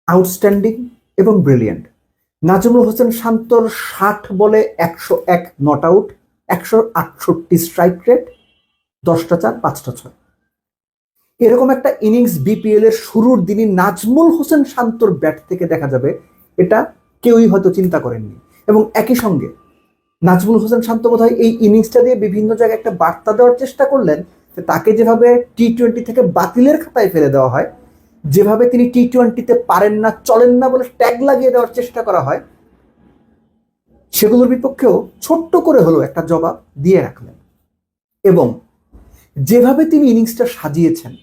Outstanding এবং brilliant. Nazmul Hossain শান্তর 60 বলে 101 নট আউট, 168 স্ট্রাইক রেট, 10টা 4 5টা 6। এরকম একটা ইনিংস বিপিএল এর শুরুর দিনই নাজমুল হোসেন শান্তর ব্যাট থেকে দেখা যাবে, এটা কেউই হয়তো চিন্তা করেননি। এবং একই সঙ্গে নাজমুল হোসেন শান্ত বোধহয় এই ইনিংসটা দিয়ে বিভিন্ন জায়গায় একটা বার্তা দেওয়ার চেষ্টা করলেন যে তাকে যেভাবে টি-20 থেকে বাতিলের খাতায় ফেলে দেওয়া হয়, যেভাবে তিনি টি-20তে পারেন না চলেন না বলে ট্যাগ লাগিয়ে দেওয়ার চেষ্টা করা হয়, সেগুলোর বিপক্ষেও ছোট্ট করে হলো একটা জবাব দিয়ে রাখলেন। এবং যেভাবে তিনি ইনিংসটা সাজিয়েছেন,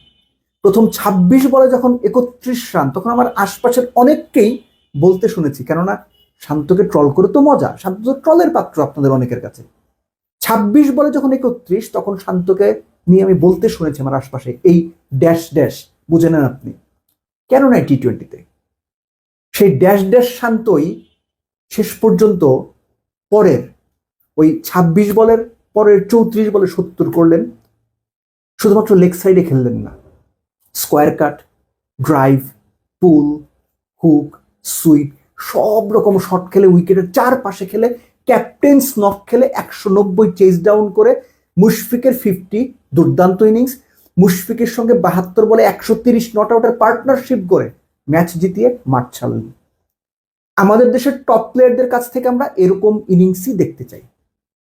প্রথম 26 বলে যখন 31 রান, তখন আমার আশপাশের অনেককেই বলতে শুনেছি, কেননা শান্তকে ট্রল করে তো মজা, শান্ত তো ট্রলের পাত্র আপনাদের অনেকের কাছে। 26 বলে যখন 31, তখন শান্তকে নিয়ে আমি বলতে শুনেছি আমার আশপাশে, এই ড্যাশ ড্যাশ বুঝে নেন আপনি, কেন নাই টি-20তে। সেই ড্যাশ ড্যাশ শান্তই শেষ পর্যন্ত পরের ওই 26 বলের পরের 34 বলে 70 করলেন। শুধুমাত্র লেগ সাইডে খেললেন না, স্কোয়ার কাট, ড্রাইভ, পুল, হুক, সুইপ, সব রকম শট খেলে, উইকেটের চারপাশে খেলে, ক্যাপ্টেন্স নক খেলে, 190 চেজ ডাউন করে, মুশফিকের 50 দুর্দান্ত ইনিংস, মুশফিকের সঙ্গে 72 বলে 130 নট আউটের পার্টনারশিপ করে ম্যাচ জিতিয়ে মাঠ ছাড়লেন। আমাদের দেশের টপ প্লেয়ারদের কাছ থেকে আমরা এরকম ইনিংসই দেখতে চাই।